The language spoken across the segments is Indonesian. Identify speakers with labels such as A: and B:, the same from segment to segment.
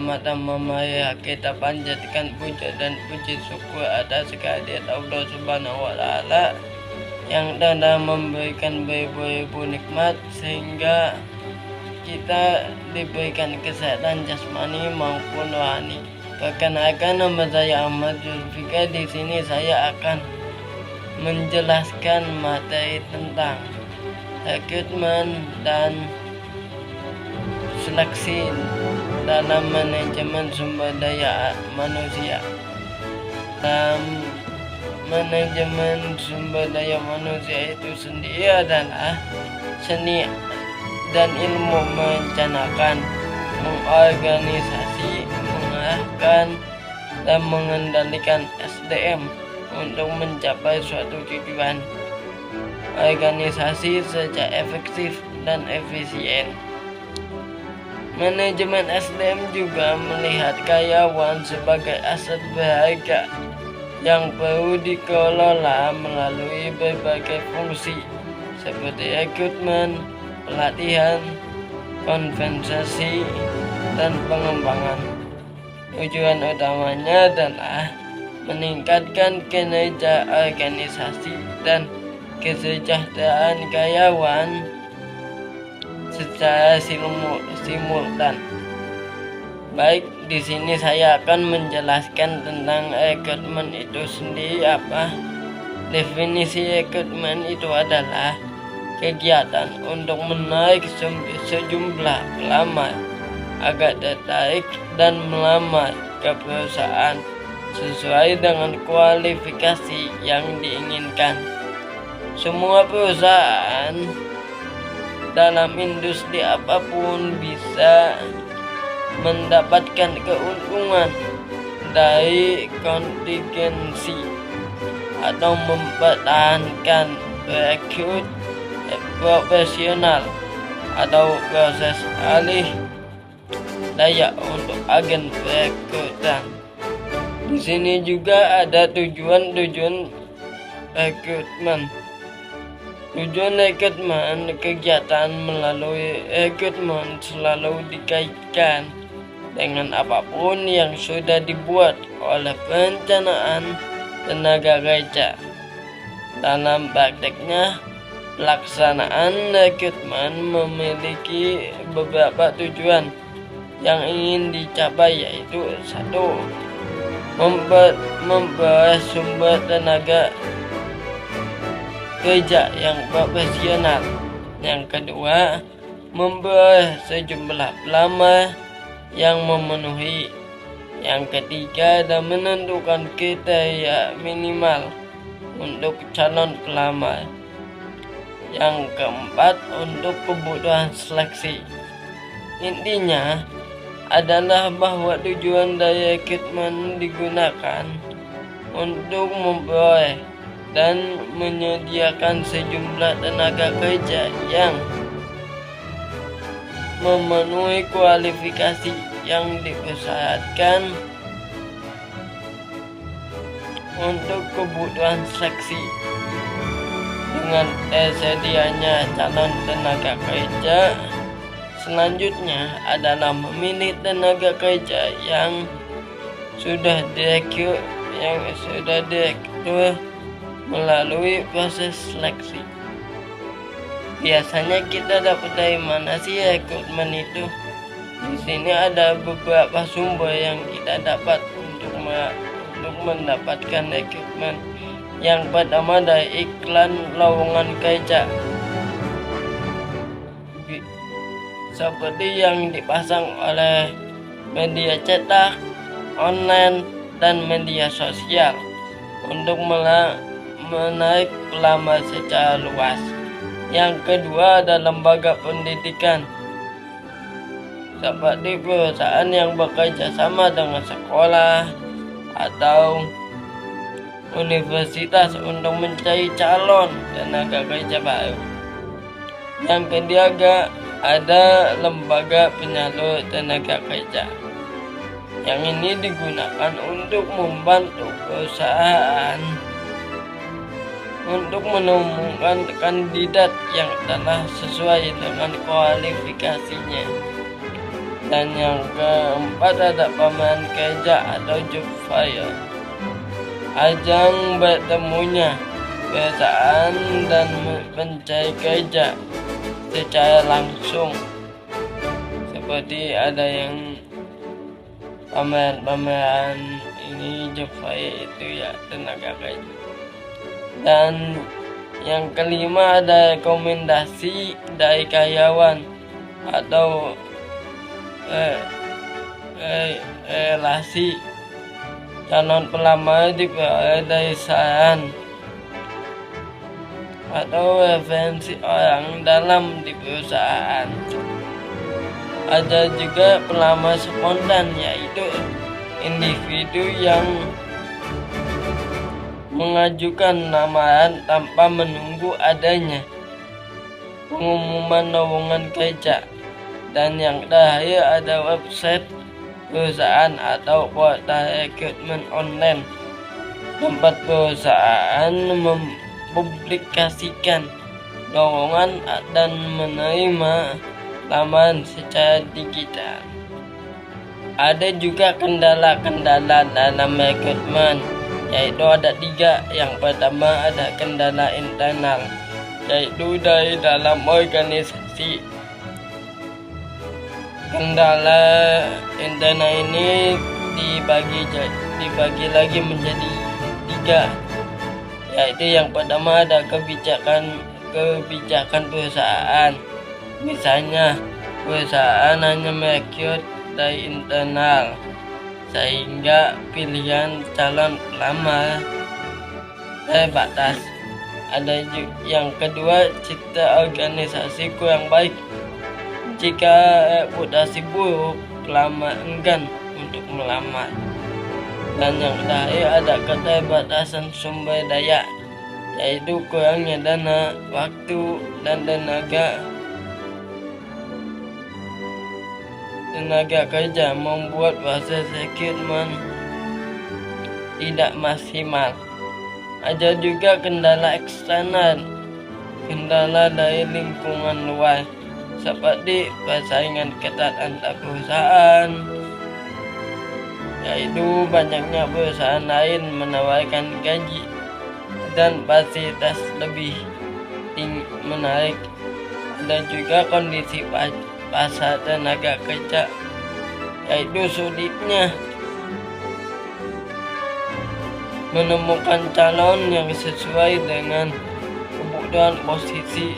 A: pertama-tama mari kita panjatkan puja dan puji syukur atas kehadirat Allah Subhanahu wa Ta'ala yang telah memberikan beribu-ribu nikmat sehingga kita diberikan kesehatan jasmani maupun rohani. Perkenalkan, nama saya Ahmad Zulfikar. Di sini saya akan menjelaskan materi tentang rekrutmen dan seleksi dalam manajemen sumber daya manusia. Dalam manajemen sumber daya manusia itu sendiri adalah seni dan ilmu merencanakan, mengorganisasi, mengarahkan, dan mengendalikan SDM untuk mencapai suatu tujuan organisasi secara efektif dan efisien. Manajemen SDM juga melihat karyawan sebagai aset berharga yang perlu dikelola melalui berbagai fungsi seperti rekrutmen, pelatihan, kompensasi, dan pengembangan. Tujuan utamanya adalah meningkatkan kinerja organisasi dan kesejahteraan karyawan secara simultan. Baik, di sini saya akan menjelaskan tentang rekrutmen itu sendiri. Apa definisi rekrutmen? Itu adalah kegiatan untuk menarik sejumlah pelamar agar tertarik dan melamar ke perusahaan sesuai dengan kualifikasi yang diinginkan. Semua perusahaan dalam industri apapun bisa mendapatkan keuntungan dari kontingensi atau mempertahankan rekrut profesional atau proses alih daya untuk agen rekrutan. Di sini juga ada tujuan rekrutmen. Tujuan rekrutmen, kegiatan melalui rekrutmen selalu dikaitkan dengan apapun yang sudah dibuat oleh perencanaan tenaga kerja. Dalam prakteknya, pelaksanaan rekrutmen memiliki beberapa tujuan yang ingin dicapai, yaitu 1. Memperoleh sumber tenaga kerja yang profesional. Yang kedua, memperoleh sejumlah pelamar yang memenuhi. Yang ketiga, dan menentukan kriteria minimal untuk calon pelamar. Yang keempat, untuk kebutuhan seleksi. Intinya adalah bahwa tujuan dari rekrutmen digunakan untuk memperoleh dan menyediakan sejumlah tenaga kerja yang memenuhi kualifikasi yang dipersyaratkan untuk kebutuhan seleksi. Dengan tersedianya calon tenaga kerja, selanjutnya adalah memilih tenaga kerja yang sudah direkrut melalui proses seleksi. Biasanya kita dapat dari mana sih rekrutmen itu? Di sini ada beberapa sumber yang kita dapat untuk mendapatkan rekrutmen. Yang pertama dari iklan lowongan kerja, seperti yang dipasang oleh media cetak, online, dan media sosial untuk menarik pelamar secara luas. Yang kedua ada lembaga pendidikan, seperti perusahaan yang bekerja sama dengan sekolah atau universitas untuk mencari calon tenaga kerja baru. Yang ketiga ada lembaga penyalur tenaga kerja. Yang ini digunakan untuk membantu perusahaan untuk menemukan kandidat yang telah sesuai dengan kualifikasinya. Dan yang keempat ada pameran kerja atau job fair, ajang bertemunya perusahaan dan pencari kerja secara langsung, seperti ada yang pameran ini job fair itu ya tenaga kerja. Dan yang kelima ada rekomendasi dari karyawan atau relasi calon pelamar diperoleh dari saran atau referensi orang dalam di perusahaan. Ada juga pelamar spontan, yaitu individu yang mengajukan lamaran tanpa menunggu adanya pengumuman lowongan kerja. Dan yang terakhir ada website perusahaan atau portal rekrutmen online, tempat perusahaan mempublikasikan lowongan dan menerima lamaran secara digital. Ada juga kendala-kendala dalam rekrutmen, yaitu ada 3. Yang pertama ada kendala internal, yaitu dari dalam organisasi. Kendala internal ini dibagi lagi menjadi 3, yaitu yang pertama ada kebijakan perusahaan. Misalnya perusahaan hanya merekrut dari internal, sehingga pilihan calon pelamar terbatas. Ada yang kedua, citra organisasi kurang baik. Jika reputasi buruk, pelamar enggan untuk melamar. Dan yang terakhir ada keterbatasan sumber daya, yaitu kurangnya dana, waktu, dan tenaga kerja membuat proses rekrutmen tidak maksimal. Ada juga kendala eksternal, kendala dari lingkungan luar, seperti persaingan ketat antar perusahaan, yaitu banyaknya perusahaan lain menawarkan gaji dan fasilitas lebih menarik. Ada juga kondisi pasar tenaga kerja, yaitu sulitnya menemukan calon yang sesuai dengan kebutuhan posisi.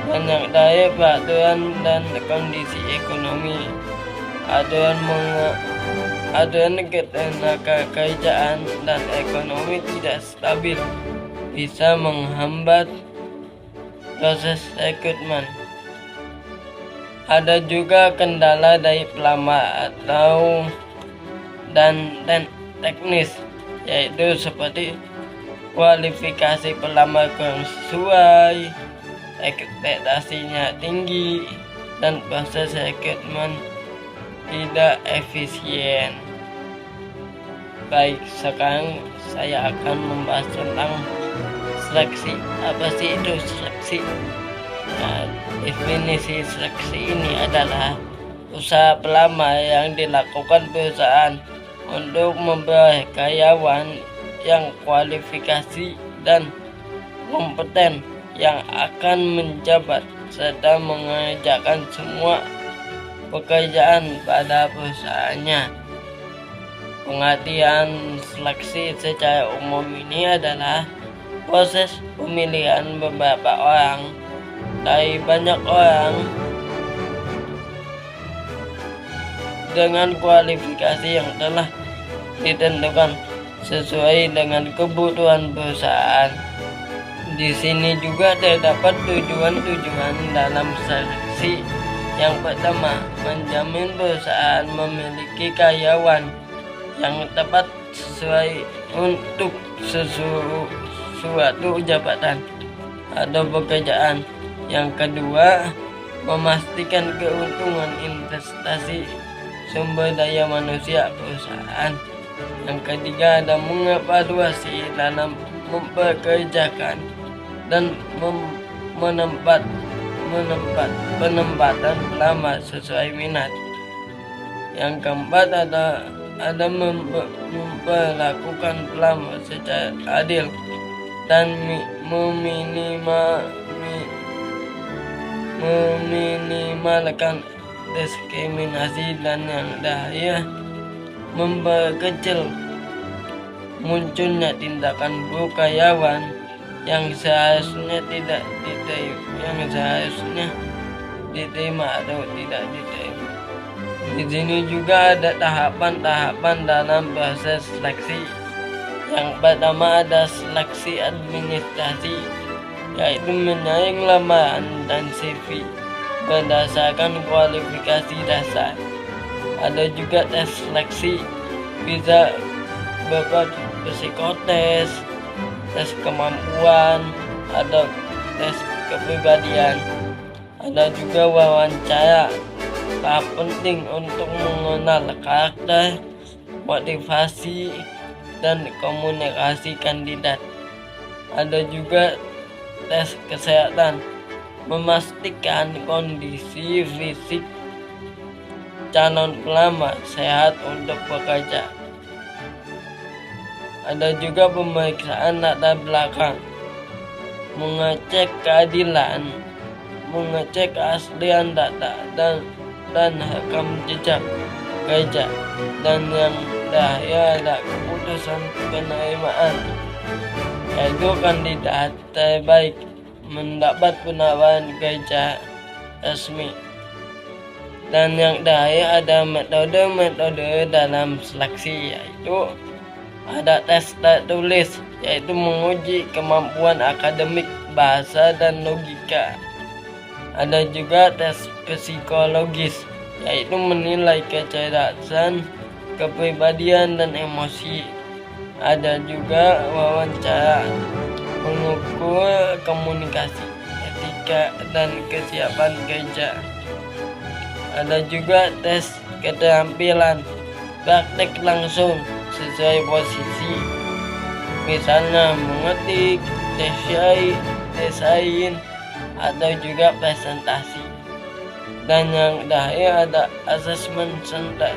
A: Dan yang terakhir, peraturan dan kondisi ekonomi. Aturan ketenaga kerjaan dan ekonomi tidak stabil, bisa menghambat proses rekrutmen. Ada juga kendala dari pelamar atau dan teknis, yaitu seperti kualifikasi pelamar kurang sesuai, ekspektasinya tinggi, dan proses rekrutmen tidak efisien. Baik, sekarang saya akan membahas tentang seleksi. Apa sih itu seleksi? Nah, definisi seleksi ini adalah usaha pelamar yang dilakukan perusahaan untuk memperoleh karyawan yang kualifikasi dan kompeten yang akan menjabat serta mengerjakan semua pekerjaan pada perusahaannya. Pengertian seleksi secara umum ini adalah proses pemilihan beberapa orang dari banyak orang dengan kualifikasi yang telah ditentukan sesuai dengan kebutuhan perusahaan. Di sini juga terdapat tujuan-tujuan dalam seleksi. Yang pertama, menjamin perusahaan memiliki karyawan yang tepat sesuai untuk suatu jabatan atau pekerjaan. Yang kedua, memastikan keuntungan investasi sumber daya manusia perusahaan. Yang ketiga, ada mengevaluasi dalam mempekerjakan dan penempatan pelamar sesuai minat. Yang keempat ada memperlakukan pelamar secara adil dan meminimalkan diskriminasi, dan yang terakhir memperkecil munculnya tindakan buruk karyawan yang seharusnya diterima atau tidak diterima. Di sini juga ada tahapan-tahapan dalam proses seleksi. Yang pertama ada seleksi administrasi, yaitu menyaring lamaran dan CV berdasarkan kualifikasi dasar. Ada juga tes seleksi, bisa berupa psikotes, tes kemampuan, ada tes kepribadian. Ada juga wawancara, tahap penting untuk mengenal karakter, motivasi, dan komunikasi kandidat. Ada juga tes kesehatan, memastikan kondisi fisik calon pelamar sehat untuk bekerja. Ada juga pemeriksaan latar belakang, mengecek keadilan, mengecek keaslian data dan rekam jejak kerja, dan yang terakhir ada keputusan penerimaan, yaitu kandidat terbaik mendapat penawaran kerja resmi. Dan yang terakhir ada metode-metode dalam seleksi, yaitu ada tes tertulis, yaitu menguji kemampuan akademik, bahasa, dan logika. Ada juga tes psikologis, yaitu menilai kecerdasan, kepribadian, dan emosi. Ada juga wawancara, mengukur komunikasi, etika, dan kesiapan kerja. Ada juga tes keterampilan, praktek langsung sesuai posisi, misalnya mengetik, desain, atau juga presentasi. Dan yang terakhir ada asesmen center,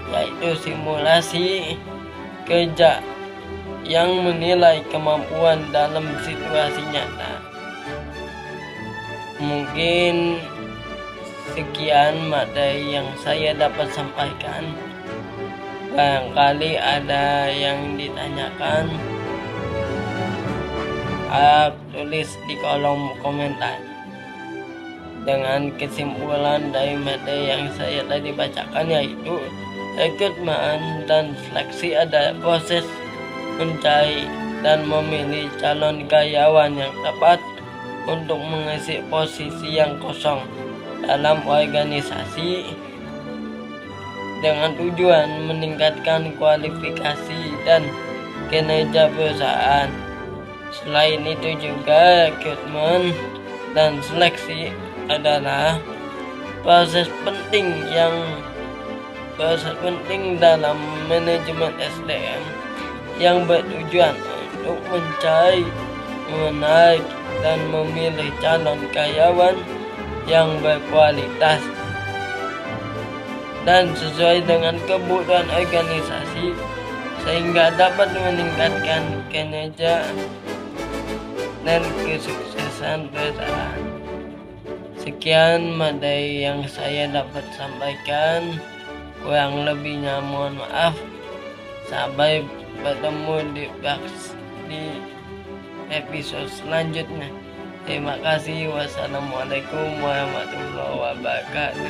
A: yaitu simulasi kerja yang menilai kemampuan dalam situasi nyata. Mungkin sekian materi yang saya dapat sampaikan. Barangkali ada yang ditanyakan, harap tulis di kolom komentar. Dengan kesimpulan dari materi yang saya tadi bacakan, yaitu rekrutmen dan seleksi adalah proses mencari dan memilih calon karyawan yang tepat untuk mengisi posisi yang kosong dalam organisasi dengan tujuan meningkatkan kualifikasi dan kinerja perusahaan. Selain itu juga rekrutmen dan seleksi adalah proses penting dalam manajemen SDM yang bertujuan untuk mencari, menarik, dan memilih calon karyawan yang berkualitas dan sesuai dengan kebutuhan organisasi, sehingga dapat meningkatkan kinerja dan kesuksesan perusahaan. Sekian materi yang saya dapat sampaikan, kurang lebihnya mohon maaf. Sampai bertemu di episode selanjutnya. Terima kasih. Wassalamualaikum warahmatullahi wabarakatuh.